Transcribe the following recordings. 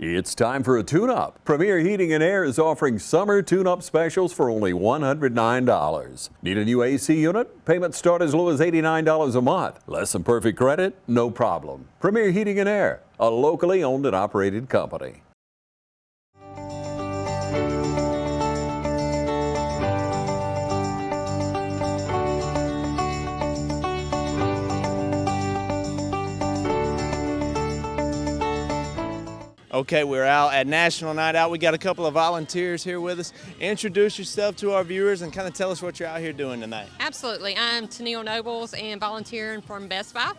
It's time for a tune-up. Premier Heating and Air is offering summer tune-up specials for only $109. Need a new AC unit? Payments start as low as $89 a month. Less than perfect credit? No problem. Premier Heating and Air, a locally owned and operated company. Okay, we're out at National Night Out. We got a couple of volunteers here with us. Introduce yourself to our viewers and kind of tell us what you're out here doing tonight. Absolutely. I'm Tennille Nobles and volunteering from Best Buy.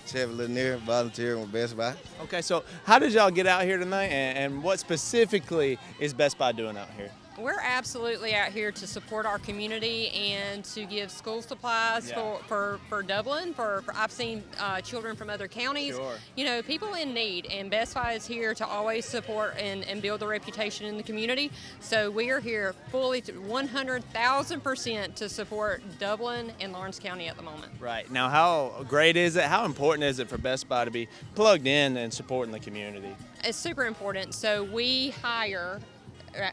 Chevy Lanier, volunteering with Best Buy. Okay, so how did y'all get out here tonight, and what specifically is Best Buy doing out here? We're absolutely out here to support our community and to give school supplies for Dublin. For I've seen children from other counties, you know, people in need, and Best Buy is here to always support and build a reputation in the community. So we are here fully 100,000% to support Dublin and Lawrence County at the moment. Right. Now, how great is it? How important is it for Best Buy to be plugged in and supporting the community? It's super important. So we hire.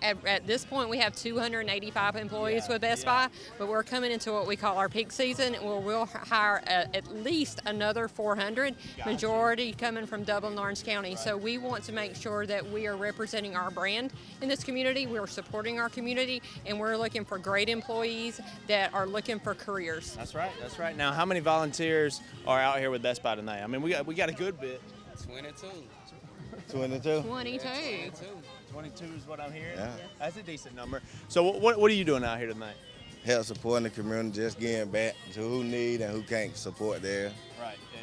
At this point, we have 285 employees with Best Buy, but we're coming into what we call our peak season, where we'll hire at least another 400, majority coming from Dublin, Lawrence County. So we want to make sure that we are representing our brand in this community, we're supporting our community, and we're looking for great employees that are looking for careers. That's right, that's right. Now, how many volunteers are out here with Best Buy tonight? I mean, we got a good bit. 22. 22 is what I'm hearing. Yeah. That's a decent number. So what are you doing out here tonight? Help supporting the community, just giving back to who need and who can't support there. Right, yeah.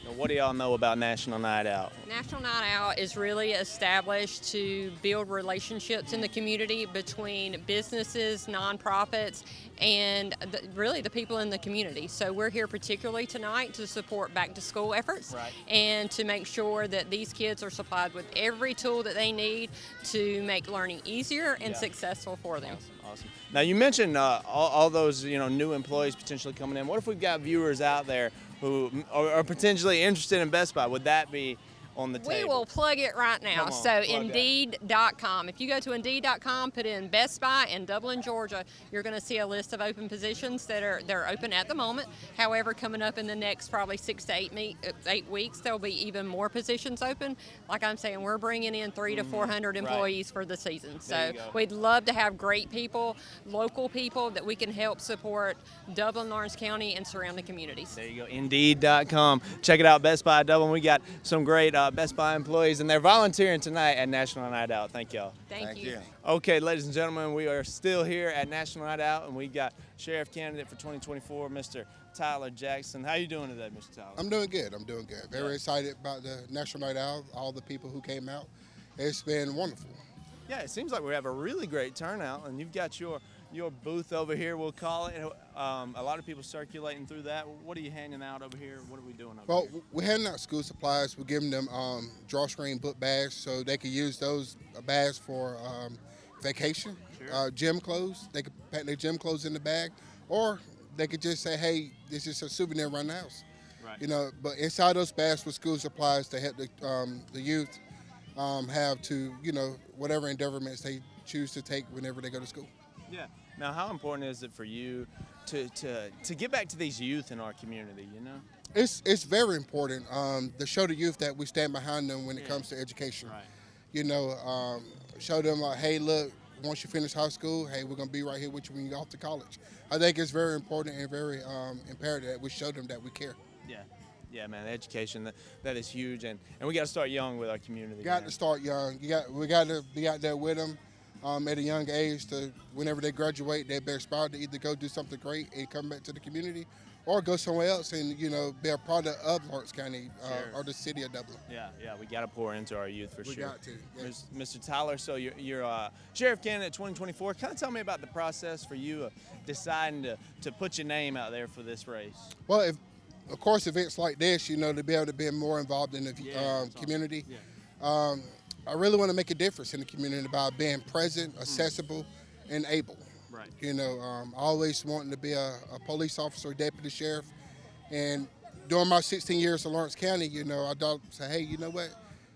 Now, what do y'all know about National Night Out? National Night Out is really established to build relationships in the community between businesses, nonprofits, and really the people in the community. So we're here particularly tonight to support back to school efforts and to make sure that these kids are supplied with every tool that they need to make learning easier and successful for them. Awesome. Now, you mentioned all those new employees potentially coming in. What if we've got viewers out there who are potentially interested in Best Buy? Would that be on the table? We will plug it right now. So Indeed.com. If you go to Indeed.com, put in Best Buy in Dublin, Georgia, you're going to see a list of open positions they're open at the moment. However, coming up in the next probably 6 to 8 weeks, there'll be even more positions open. Like I'm saying, we're bringing in 300 to 400 employees for the season. So we'd love to have great people, local people that we can help support Dublin, Lawrence County, and surrounding communities. There you go, Indeed.com. Check it out, Best Buy Dublin. We got some great Best Buy employees, and they're volunteering tonight at National Night Out. Thank y'all. Thank you. Okay, ladies and gentlemen, we are still here at National Night Out, and we got Sheriff Candidate for 2024, Mr. Tyler Jackson. How you doing today, Mr. Tyler? I'm doing good. Very excited about the National Night Out, all the people who came out. It's been wonderful. Yeah, it seems like we have a really great turnout, and you've got your booth over here, we'll call it. A lot of people circulating through that. What are you handing out over here? What are we doing over here? Well, we're handing out school supplies. We're giving them drawstring book bags so they can use those bags for vacation, gym clothes. They could pack their gym clothes in the bag, or they could just say, hey, this is a souvenir around the house. Right. But inside those bags with school supplies to help the youth have to, whatever endeavorments they choose to take whenever they go to school. Yeah. Now, how important is it for you to get back to these youth in our community, It's very important to show the youth that we stand behind them when it comes to education. Right. Show them like, hey, look, once you finish high school, hey, we're going to be right here with you when you go off to college. I think it's very important and very imperative that we show them that we care. Yeah, man, education, that is huge, and we got to start young with our community. We got to start young. We got to be out there with them. At a young age, to whenever they graduate, they're inspired to either go do something great and come back to the community, or go somewhere else and be a product of Lawrence County or the city of Dublin. Yeah, we got to pour into our youth for sure. We got to. Yes. Mr. Tyler, so you're Sheriff Candidate 2024. Kind of tell me about the process for you deciding to put your name out there for this race. Well, of course, events like this, to be able to be more involved in the community. Yeah. I really want to make a difference in the community by being present, accessible, and able. Right. Always wanting to be a police officer, deputy sheriff, and during my 16 years in Lawrence County, I say, hey, you know what?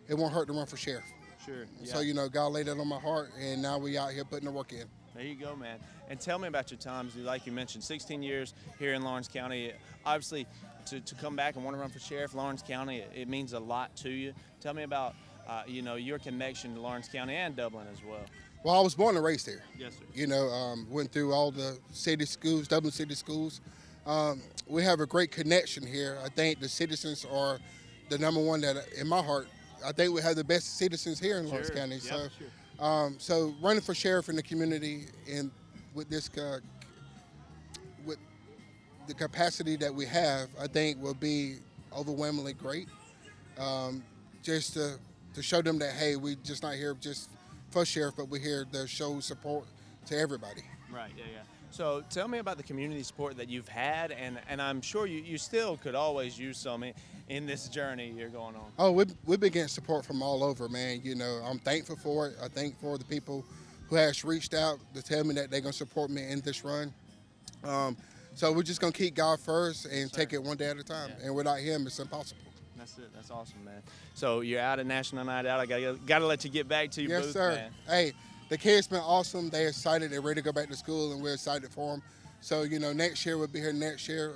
It won't hurt to run for sheriff. Sure. So, you know, God laid that on my heart, and now we out here putting the work in. There you go, man. And tell me about your times. Like you mentioned, 16 years here in Lawrence County. Obviously, to come back and want to run for sheriff, Lawrence County, it means a lot to you. Tell me about, you know, your connection to Lawrence County and Dublin as well. Well, I was born and raised here. Yes, sir. You know, went through all the city schools, Dublin city schools. We have a great connection here. I think the citizens are the number one that, in my heart, I think we have the best citizens here in Lawrence County. Yep, So, so running for sheriff in the community and with this, with the capacity that we have, I think will be overwhelmingly great. Just to show them that, hey, we just not here just for sheriff, but we're here to show support to everybody. Right, yeah. So tell me about the community support that you've had, and I'm sure you still could always use some in this journey you're going on. Oh, we've been getting support from all over, man. You know, I'm thankful for it. I thank for the people who has reached out to tell me that they're going to support me in this run. So we're just going to keep God first and take it one day at a time. Yeah. And without him, it's impossible. That's it. That's awesome, man. So you're out at National Night Out. I gotta let you get back to your booth, sir. Man. Hey, the kids been awesome. They're excited. They're ready to go back to school, and we're excited for them. So, you know, next year we'll be here next year.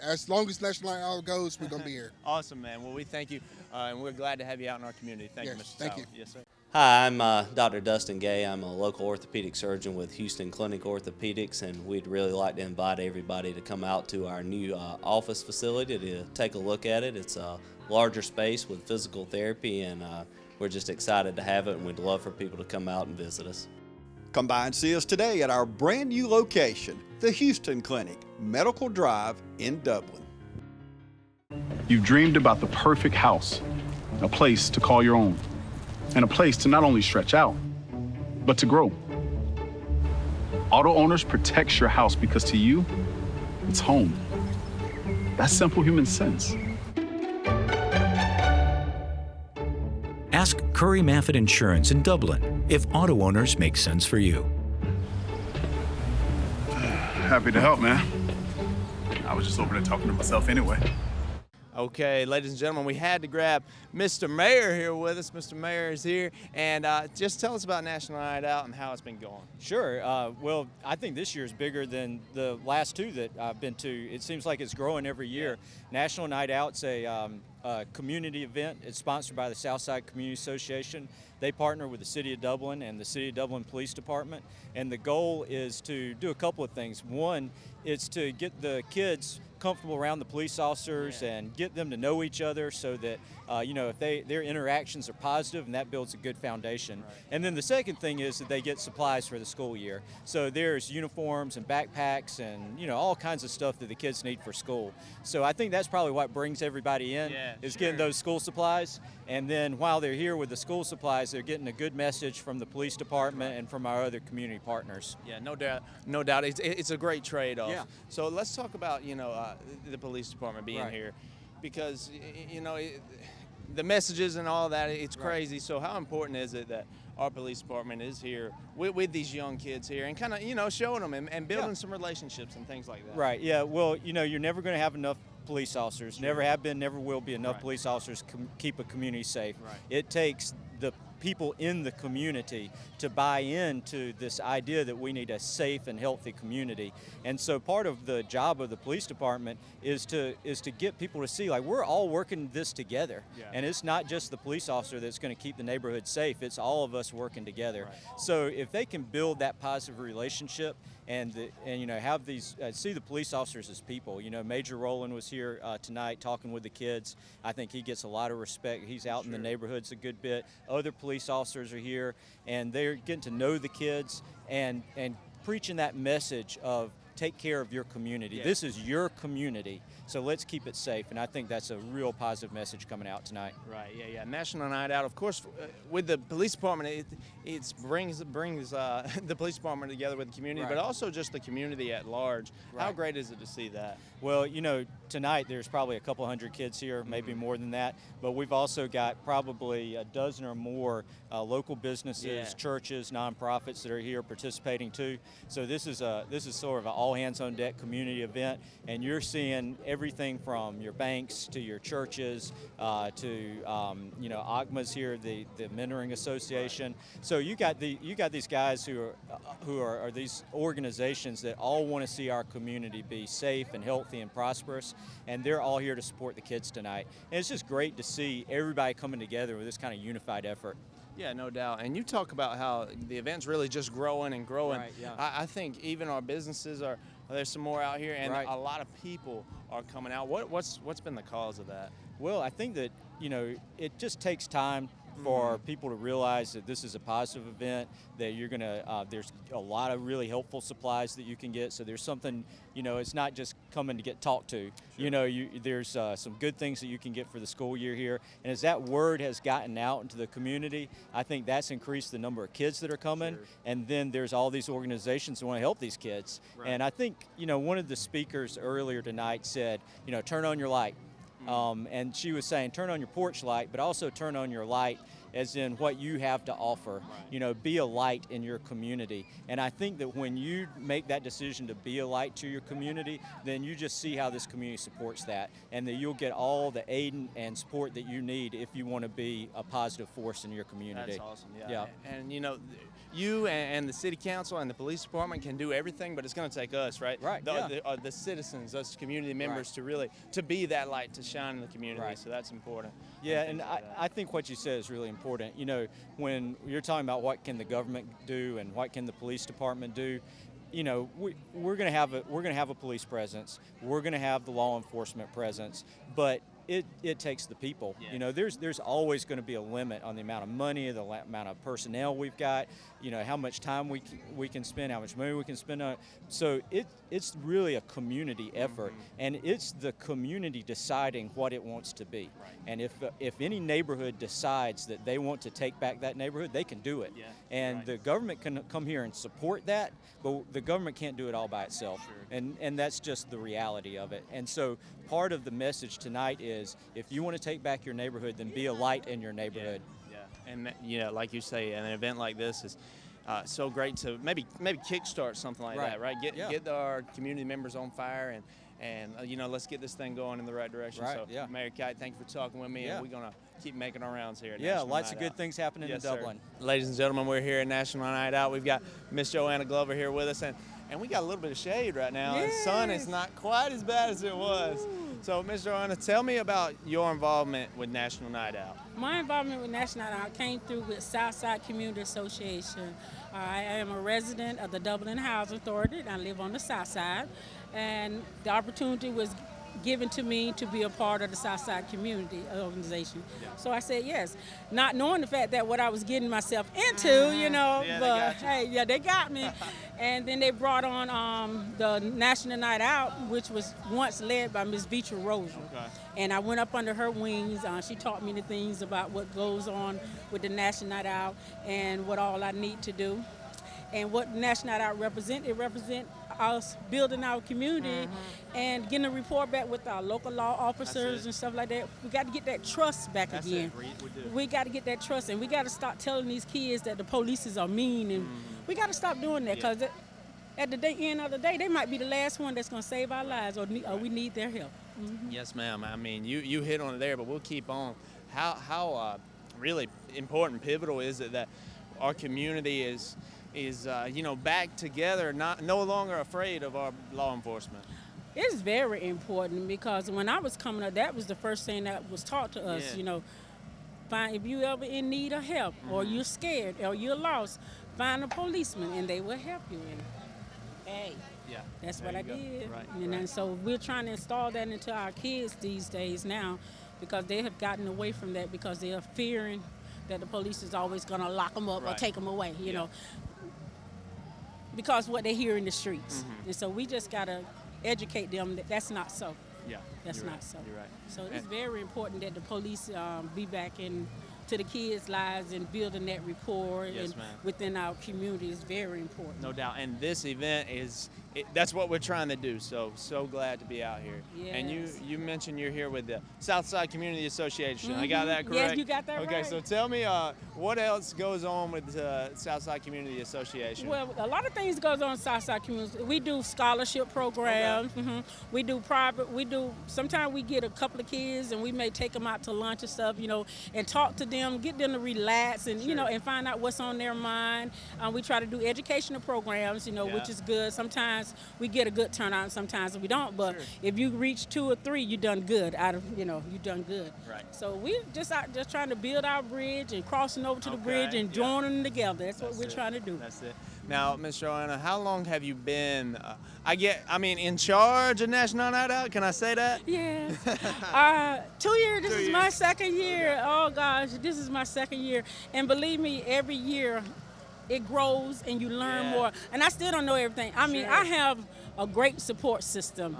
As long as National Night Out goes, we're going to be here. Awesome, man. Well, we thank you, and we're glad to have you out in our community. Thank you, Mr. Thank Sauer. you. Yes, sir. Hi, I'm Dr. Dustin Gay. I'm a local orthopedic surgeon with Houston Clinic Orthopedics, and we'd really like to invite everybody to come out to our new office facility to take a look at it. It's a larger space with physical therapy, and we're just excited to have it, and we'd love for people to come out and visit us. Come by and see us today at our brand new location, the Houston Clinic, Medical Drive in Dublin. You've dreamed about the perfect house, a place to call your own, and a place to not only stretch out, but to grow. Auto Owners protects your house because to you, it's home. That's simple human sense. Ask Curry Maffett Insurance in Dublin if auto owners make sense for you. Happy to help, man. I was just over there talking to myself anyway. Okay, ladies and gentlemen, we had to grab Mr. Mayor here with us. Mr. Mayor is here, and just tell us about National Night Out and how it's been going. Sure. Well, I think this year is bigger than the last two that I've been to. It seems like it's growing every year. Yeah. National Night Out's a community event. It's sponsored by the Southside Community Association. They partner with the City of Dublin and the City of Dublin Police Department, and the goal is to do a couple of things. One is to get the kids comfortable around the police officers and get them to know each other so that you know, if their interactions are positive, and that builds a good foundation. Right. And then the second thing is that they get supplies for the school year. So there's uniforms and backpacks and, you know, all kinds of stuff that the kids need for school. So I think that's probably what brings everybody in, is getting those school supplies. And then while they're here with the school supplies, they're getting a good message from the police department and from our other community partners. Yeah, no doubt. No doubt. It's a great trade-off. Yeah. So let's talk about, you know, the police department being here, because, you know, the messages and all that, it's crazy. So how important is it that our police department is here with these young kids here and kind of, you know, showing them and building some relationships and things like that? Right, yeah. Well, you know, you're never going to have enough police officers. Never have been, never will be enough police officers keep a community safe. It takes the people in the community to buy into this idea that we need a safe and healthy community. And so part of the job of the police department is to get people to see, like, we're all working this together. And it's not just the police officer that's going to keep the neighborhood safe, it's all of us working together. So if they can build that positive relationship and you know, have these see the police officers as people. You know, Major Rowland was here tonight talking with the kids. I think he gets a lot of respect. He's out in the neighborhoods a good bit. Other police officers are here, and they're getting to know the kids and preaching that message of take care of your community. This is your community, so let's keep it safe. And I think that's a real positive message coming out tonight. Right, yeah. National Night Out, of course, with the police department, it brings the police department together with the community, but also just the community at large. How great is it to see that? Well, you know, tonight there's probably a couple hundred kids here, maybe more than that, but we've also got probably a dozen or more local businesses, churches, nonprofits that are here participating too. So this is sort of an all hands on deck community event, and you're seeing everything from your banks to your churches to ACMA's here, the Mentoring Association. So you got these guys who are these organizations that all want to see our community be safe and healthy and prosperous, and they're all here to support the kids tonight. And it's just great to see everybody coming together with this kind of unified effort. Yeah, no doubt. And you talk about how the event's really just growing and growing. Right, yeah. I think even our businesses there's some more out here, and right. a lot of people are coming out. What's been the cause of that? Well, I think that, it just takes time for people to realize that this is a positive event, that you're going to, there's a lot of really helpful supplies that you can get. So there's something, it's not just coming to get talked to. Sure. There's some good things that you can get for the school year here. And as that word has gotten out into the community, I think that's increased the number of kids that are coming. Sure. And then there's all these organizations that want to help these kids. Right. And I think, one of the speakers earlier tonight said, turn on your light. And she was saying, turn on your porch light, but also turn on your light as in what you have to offer. Right. Be a light in your community. And I think that when you make that decision to be a light to your community, then you just see how this community supports that, and that you'll get all the aid and support that you need if you want to be a positive force in your community. That's awesome. Yeah. And you and the city council and the police department can do everything, but it's going to take us, right? Right. The citizens, us community members, to be that light to shine in the community. Right. So that's important. Yeah, and I think what you said is really important. When you're talking about what can the government do and what can the police department do, we're going to have a police presence. We're going to have the law enforcement presence, but it takes the people. Yeah. There's always going to be a limit on the amount of money, the amount of personnel we've got, how much time we can spend, how much money we can spend on it. So it's really a community effort, and it's the community deciding what it wants to be. Right. And if any neighborhood decides that they want to take back that neighborhood, they can do it. Yeah. And the government can come here and support that, but the government can't do it all by itself. Sure. And that's just the reality of it. And so part of the message tonight is, if you want to take back your neighborhood, then be a light in your neighborhood. Yeah. And like you say, an event like this is so great to maybe kickstart something like that, right? Get our community members on fire, and let's get this thing going in the right direction. Right. So, yeah. Mayor Kite, thank you for talking with me, and we're gonna keep making our rounds here. Yeah, lots of good things happening in Dublin. Sir. Ladies and gentlemen, we're here at National Night Out. We've got Miss Joanna Glover here with us, and we got a little bit of shade right now. Yes. The sun is not quite as bad as it was. So, Ms. Joanna, tell me about your involvement with National Night Out. My involvement with National Night Out came through with Southside Community Association. I am a resident of the Dublin Housing Authority, and I live on the South Side. And the opportunity was given to me to be a part of the Southside Community Organization. Yeah. So I said yes, not knowing the fact that what I was getting myself into, but hey, they got me. And then they brought on the National Night Out, which was once led by Ms. Beecher Rozier. Okay. And I went up under her wings. She taught me the things about what goes on with the National Night Out and what all I need to do. And what National Night Out represent, it represents us building our community and getting a report back with our local law officers and stuff like that. We got to get that trust back again. We got to get that trust, and we got to stop telling these kids that the police are mean, and we got to stop doing that, because at the end of the day, they might be the last one that's going to save our lives, or we need their help. Yes, ma'am. I mean, you hit on it there, but we'll keep on. How really important, pivotal is it that our community is back together, no longer afraid of our law enforcement? It's very important, because when I was coming up, that was the first thing that was taught to us. If you ever in need of help, or you're scared, or you're lost, find a policeman and they will help you. And that's what I did. Right. And so we're trying to install that into our kids these days now, because they have gotten away from that, because they are fearing that the police is always going to lock them up or take them away, you know, because what they hear in the streets. And so we just got to educate them that that's not so. Yeah, that's not so. You're right. So it's very important that the police be back into the kids' lives and building that rapport within our community is very important. No doubt. And this event is that's what we're trying to do. So glad to be out here. Yes. And you mentioned you're here with the Southside Community Association. I got that correct? Yes, you got that right. Okay, so tell me what else goes on with the Southside Community Association? Well, a lot of things goes on in Southside Community. We do scholarship programs. Okay. We do private. Sometimes we get a couple of kids and we may take them out to lunch and stuff, and talk to them, get them to relax and, and find out what's on their mind. We try to do educational programs, which is good. Sometimes we get a good turnout and sometimes we don't, but if you reach 2 or 3, you done good you done good. Right. So we just out just trying to build our bridge and crossing over to the bridge and joining them together. That's what we're trying to do. That's it. Now, Ms. Joanna, how long have you been, in charge of National Night Out? Can I say that? Yeah. 2 years. This is my second year. Okay. Oh, gosh, this is my second year. And believe me, every year it grows and you learn more. And I still don't know everything. I have a great support system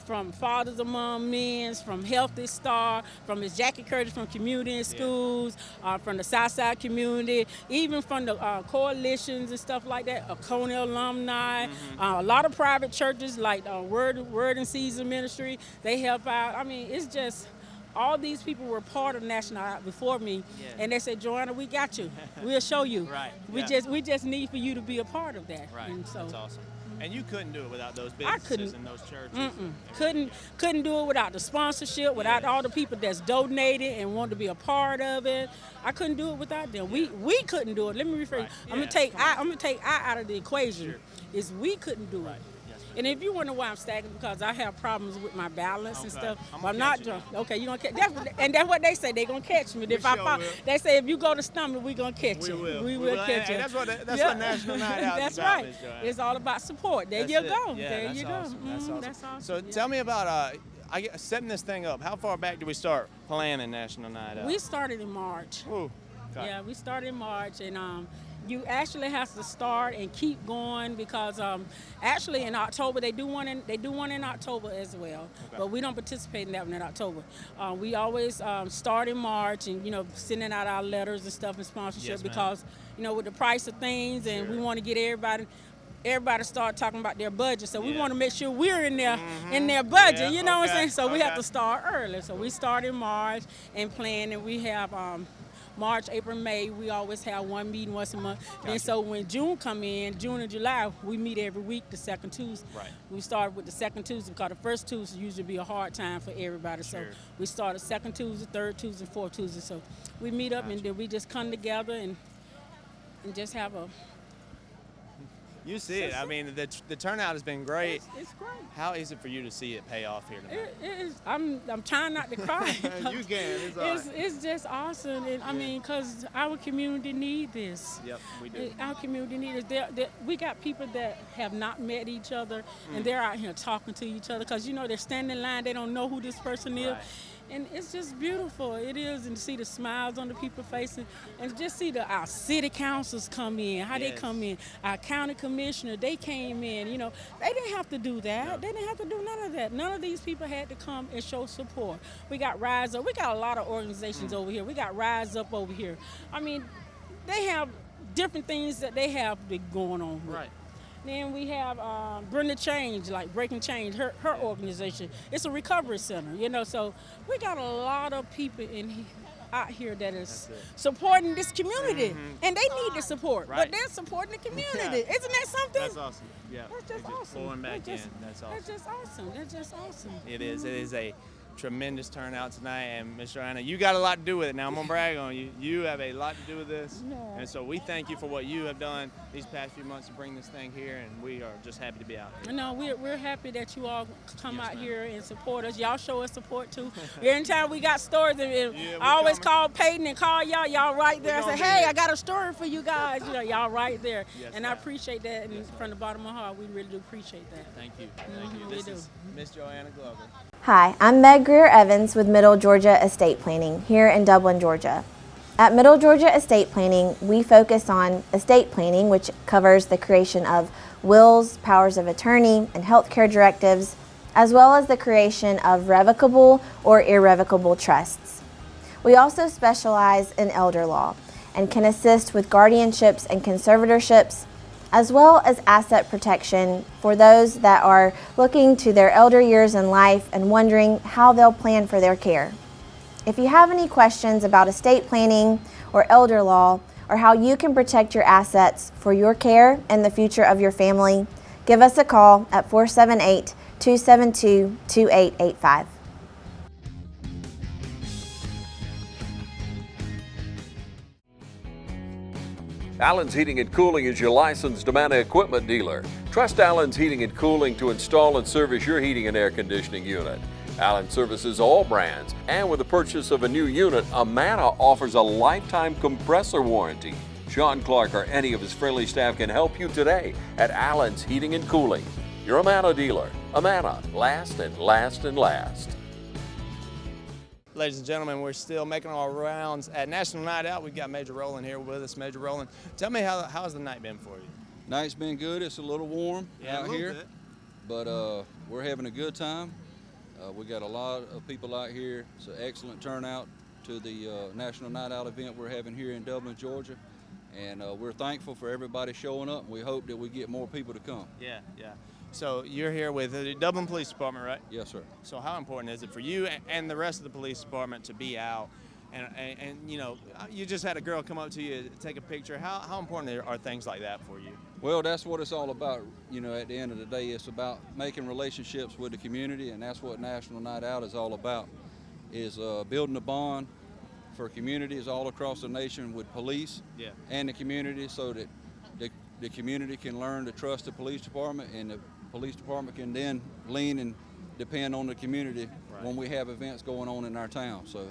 from Fathers Among Men, from Healthy Star, from Ms. Jackie Curtis from Community and Schools, from the Southside community, even from the coalitions and stuff like that, Coney alumni, a lot of private churches like Word and Season Ministry, they help out. It's just, all these people were part of National Out before me, and they said, Joanna, we got you. We'll show you. Right. We just need for you to be a part of that. Right. And so, that's awesome. And you couldn't do it without those businesses and those churches. Couldn't do it without the sponsorship, without all the people that's donated and wanted to be a part of it. I couldn't do it without them. We couldn't do it. Let me rephrase. I'm gonna take I out of the equation. Is we couldn't do it. And if you wonder why I'm stagnant, because I have problems with my balance and stuff. I'm not drunk. Okay, you're gonna catch. And that's what they say. They're gonna catch me. If I fall, they say if you go to stomach, we're gonna catch you. We will catch you. That's what National Night Out is about. That's right. It's all about support. There you go. Yeah, there you go. Awesome. That's awesome. That's awesome. So tell me about setting this thing up. How far back did we start planning National Night Out? We started in March. Ooh. Okay. Yeah, we started in March, and you actually have to start and keep going because actually in October they do one in October as well, but we don't participate in that one in October. We always start in March and sending out our letters and stuff and sponsorship because with the price of things and we want to get everybody start talking about their budget, so we want to make sure we're in their budget. You know what I'm saying? So we have to start early. So we start in March and plan, and we have March, April, May, we always have one meeting once a month. Gotcha. And so when June come in, June and July, we meet every week, the second Tuesday. Right. We start with the second Tuesday because the first Tuesday usually be a hard time for everybody. Sure. So we start the second Tuesday, third Tuesday, fourth Tuesday. So we meet up and then we just come together and just have a... You see it. The turnout has been great. It's great. How is it for you to see it pay off here tonight? It is. I'm trying not to cry. You can. It's all right. It's just awesome. And because our community need this. Yep, we do. Our community needs this. We got people that have not met each other, and they're out here talking to each other because they're standing in line. They don't know who this person is. And it's just beautiful. It is, and to see the smiles on the people's faces, and just see our city councils come in, how they come in. Our county commissioner, they came in. They didn't have to do that. No. They didn't have to do none of that. None of these people had to come and show support. We got Rise Up. We got a lot of organizations over here. We got Rise Up over here. They have different things that they have going on with. Right. Then we have Brenda Change, like Breaking Change, her organization. It's a recovery center, so we got a lot of people out here that is supporting this community, and they need the support, but they're supporting the community. Isn't that something? That's awesome. Yeah, that's just awesome. Pouring back in. That's awesome. That's just awesome. That's just awesome. It is. It is a tremendous turnout tonight, and Ms. Joanna, you got a lot to do with it. Now I'm gonna brag on you. You have a lot to do with this, and so we thank you for what you have done these past few months to bring this thing here, and we are just happy to be out here. No, we're happy that you all come out here and support us. Y'all show us support too. Anytime we got stories, I always call Peyton and call y'all. Y'all right there. I say, hey, I got a story for you guys. Y'all right there, and I appreciate that. And from the bottom of my heart, we really do appreciate that. Thank you. Thank you. This is Miss Joanna Glover. Hi, I'm Meg Greer-Evans with Middle Georgia Estate Planning here in Dublin, Georgia. At Middle Georgia Estate Planning, we focus on estate planning, which covers the creation of wills, powers of attorney, and healthcare directives, as well as the creation of revocable or irrevocable trusts. We also specialize in elder law and can assist with guardianships and conservatorships, as well as asset protection for those that are looking to their elder years in life and wondering how they'll plan for their care. If you have any questions about estate planning or elder law, or how you can protect your assets for your care and the future of your family, give us a call at 478-272-2885. Allen's Heating and Cooling is your licensed Amana equipment dealer. Trust Allen's Heating and Cooling to install and service your heating and air conditioning unit. Allen services all brands, and with the purchase of a new unit, Amana offers a lifetime compressor warranty. Sean Clark or any of his friendly staff can help you today at Allen's Heating and Cooling. Your Amana dealer. Amana, last and last and last. Ladies and gentlemen, we're still making our rounds at National Night Out. We've got Major Rowland here with us. Major Rowland, tell me how's the night been for you? Night's been good. It's a little warm out here, bit. But we're having a good time. We got a lot of people out here. It's an excellent turnout to the National Night Out event we're having here in Dublin, Georgia. And we're thankful for everybody showing up. We hope that we get more people to come. Yeah. So you're here with the Dublin Police Department, right? Yes, sir. So how important is it for you and the rest of the police department to be out? And you know, you just had a girl come up to you to take a picture. How important are things like that for you? Well, that's what it's all about. You know, at the end of the day, it's about making relationships with the community, and that's what National Night Out is all about, is building a bond for communities all across the nation with police and the community, so that the community can learn to trust the police department, and the police department can then lean and depend on the community when we have events going on in our town. So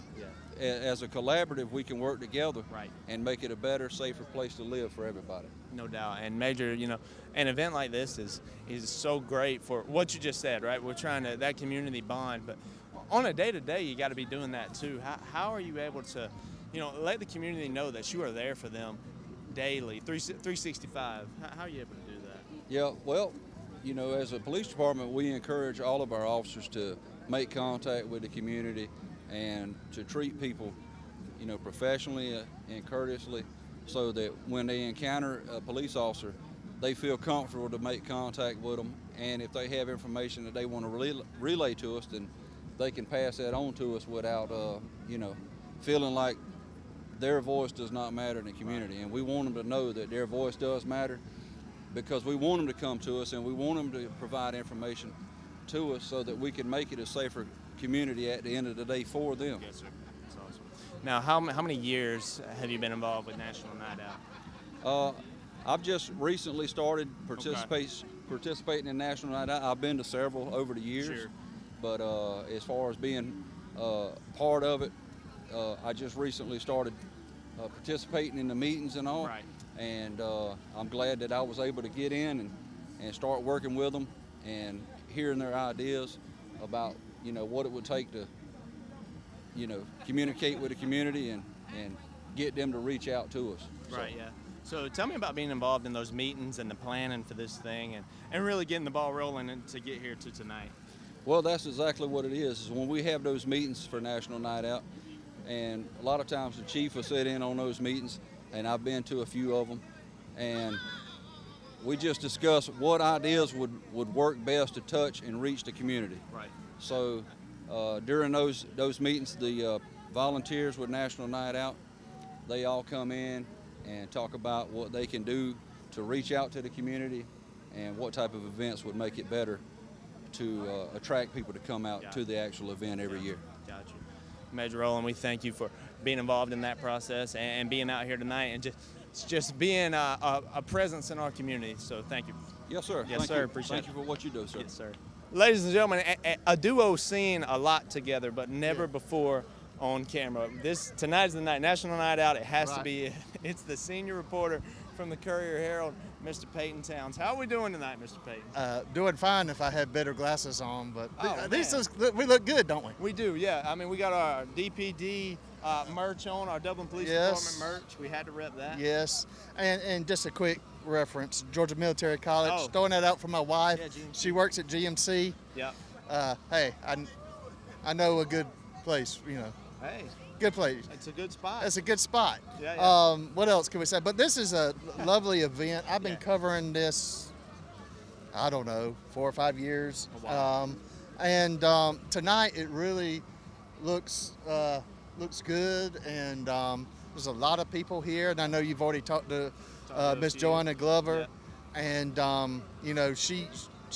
as a collaborative, we can work together and make it a better, safer place to live for everybody. No doubt. And Major, you know, an event like this is so great for what you just said, right? We're trying to, that community bond, but on a day-to-day, you got to be doing that too. How are you able to, you know, let the community know that you are there for them daily, 365? How are you able to do that? Yeah, well, you know, as a police department, we encourage all of our officers to make contact with the community and to treat people, you know, professionally and courteously, so that when they encounter a police officer, they feel comfortable to make contact with them. And if they have information that they want to relay to us, then they can pass that on to us without, you know, feeling like their voice does not matter in the community. And we want them to know that their voice does matter, because we want them to come to us and we want them to provide information to us so that we can make it a safer community at the end of the day for them. Yes, sir. That's awesome. Now, how many years have you been involved with National Night Out? I've just recently started participating in National Night Out. I've been to several over the years, but as far as being part of it, I just recently started participating in the meetings and all. Right. And I'm glad that I was able to get in and start working with them and hearing their ideas about, you know, what it would take to, you know, communicate with the community and get them to reach out to us. Right, yeah. So tell me about being involved in those meetings and the planning for this thing and really getting the ball rolling and to get here to tonight. Well, that's exactly what it is when we have those meetings for National Night Out, and a lot of times the chief will sit in on those meetings, and I've been to a few of them, and we just discuss what ideas would work best to touch and reach the community. Right. So during those meetings, the volunteers with National Night Out, they all come in and talk about what they can do to reach out to the community and what type of events would make it better to attract people to come out to the actual event every year. Gotcha. Major Rowland, we thank you for being involved in that process and being out here tonight and just being a presence in our community. So thank you. Yes, sir. Yes, Thank sir. you. Appreciate it. Thank you for what you do, sir. Yes, sir. Ladies and gentlemen, a duo seen a lot together, but never before on camera. Tonight is the night, National Night Out. It has to be. It's the senior reporter from the Courier-Herald, Mr. Peyton Towns. How are we doing tonight, Mr. Peyton? Doing fine if I had better glasses on, but we look good, don't we? We do, yeah. I mean, we got our DPD merch on, our Dublin Police Department merch. We had to rep that. Yes, and just a quick reference, Georgia Military College, throwing that out for my wife. Yeah, she works at GMC. Yep. Hey, I know a good place, you know. Hey, Good place. It's a good spot. It's a good spot. Yeah. What else can we say? But this is a lovely event. I've been covering this, I don't know, 4 or 5 years. Oh, wow. Tonight it really looks good, and there's a lot of people here. And I know you've already talked to Miss Joanna Glover, and you know, she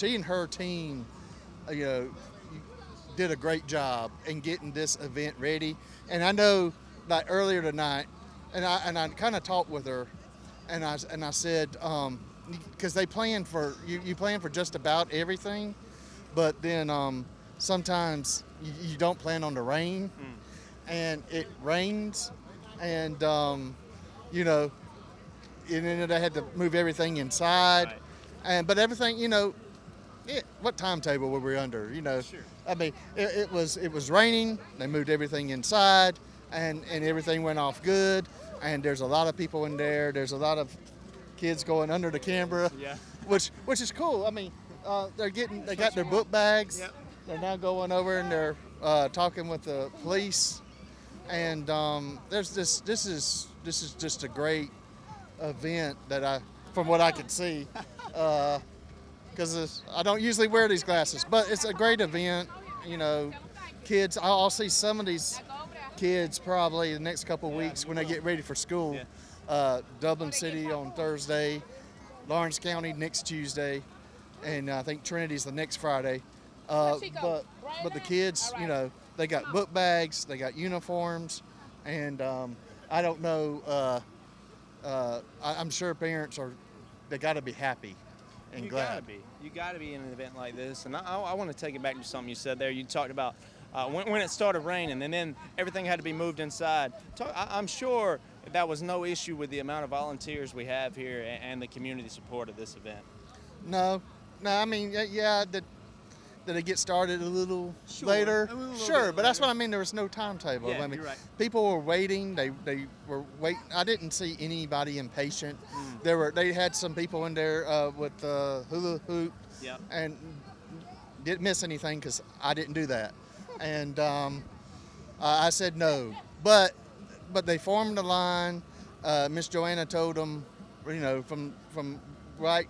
and her team, you know, did a great job in getting this event ready. And I know, like earlier tonight, and I kind of talked with her, and I said, because they plan for you plan for just about everything, but then sometimes you don't plan on the rain, and it rains, and you know, and then they had to move everything inside, but everything, you know. What timetable were we under? You know, sure. I mean, it was raining. They moved everything inside, and everything went off good. And there's a lot of people in there. There's a lot of kids going under the camera, which is cool. I mean, they got their book bags. Yep. They're now going over and they're talking with the police. And this is just a great event that from what I can see. Because I don't usually wear these glasses, but it's a great event. You know, kids, I'll see some of these kids probably the next couple of weeks when they get ready for school. Dublin City on Thursday, Lawrence County next Tuesday, and I think Trinity's the next Friday. But the kids, you know, they got book bags, they got uniforms, and I don't know, I'm sure parents they got to be happy. You gotta be in an event like this, and I want to take it back to something you said there. You talked about when it started raining, and then everything had to be moved inside. I'm sure that was no issue with the amount of volunteers we have here and the community support of this event. No, I mean, did it get started a little later? Sure, but that's what I mean. There was no timetable. Yeah, I mean, you're right. People were waiting. They were waiting. I didn't see anybody impatient. They had some people in there with hula hoop, and didn't miss anything because I didn't do that. And I said no, but they formed a line. Miss Joanna told them, you know, from right,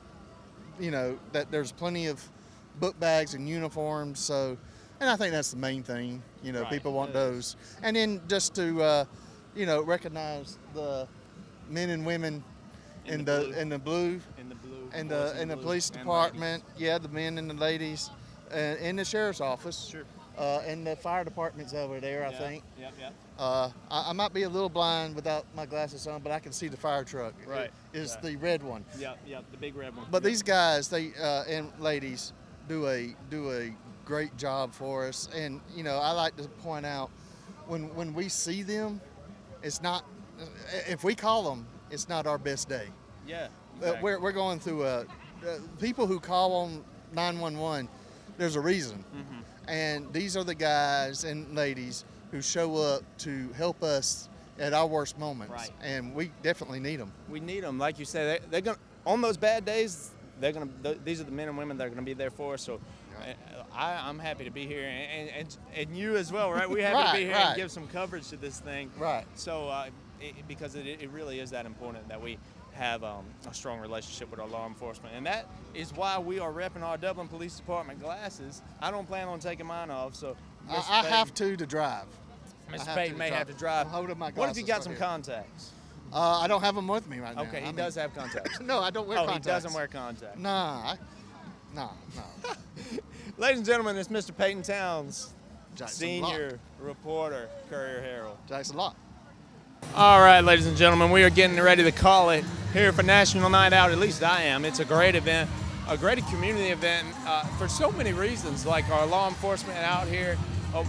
you know, that there's plenty of book bags and uniforms, so, and I think that's the main thing, you know, people want those. And then just to, you know, recognize the men and women in the blue, and the police department, the men and the ladies, in the sheriff's office, and the fire department's over there, I think. I might be a little blind without my glasses on, but I can see the fire truck. Is the red one. The big red one. But these guys, and ladies, do a great job for us, and you know, I like to point out when we see them, it's not, if we call them, it's not our best day. Exactly. We're going through people who call on 911. There's a reason, and these are the guys and ladies who show up to help us at our worst moments, and we definitely need them. We need them, like you said. They're gonna, on those bad days. These are the men and women that are going to be there for us. So I'm happy to be here, and you as well, right? We're happy to be here and give some coverage to this thing. So because it really is that important that we have a strong relationship with our law enforcement, and that is why we are repping our Dublin Police Department glasses. I don't plan on taking mine off, so I have to drive. Mr. Payton may have to drive. I'm holding my glasses. What if you got some contacts? I don't have them with me right now. Okay, he does have contacts. No, I don't wear contacts. He doesn't wear contacts. No. Ladies and gentlemen, it's Mr. Payton Towns, Jackson senior Locke. Reporter, Courier-Herald. Jackson Locke. All right, ladies and gentlemen, we are getting ready to call it here for National Night Out. At least I am. It's a great event, a great community event for so many reasons, like our law enforcement out here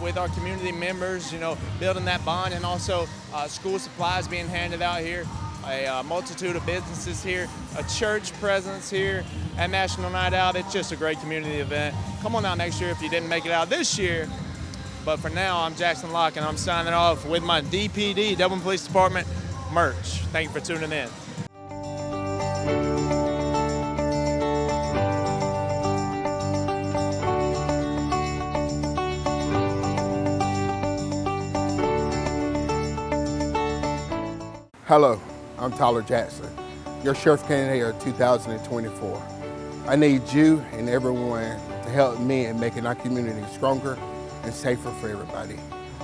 with our community members, you know, building that bond, and also school supplies being handed out here, a multitude of businesses here, a church presence here at National Night Out. It's just a great community event. Come on out next year if you didn't make it out this year. But for now, I'm Jackson Locke, and I'm signing off with my DPD, Dublin Police Department, merch. Thank you for tuning in. Hello, I'm Tyler Jackson, your sheriff candidate of 2024. I need you and everyone to help me in making our community stronger and safer for everybody.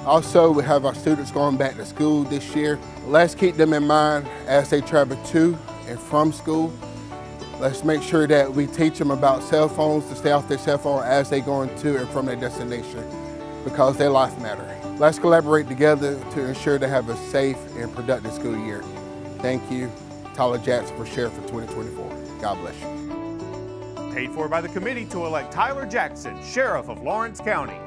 Also, we have our students going back to school this year. Let's keep them in mind as they travel to and from school. Let's make sure that we teach them about cell phones, to stay off their cell phone as they go to and from their destination, because their life matters. Let's collaborate together to ensure they have a safe and productive school year. Thank you, Tyler Jackson for Sheriff for 2024. God bless you. Paid for by the committee to elect Tyler Jackson, Sheriff of Lawrence County.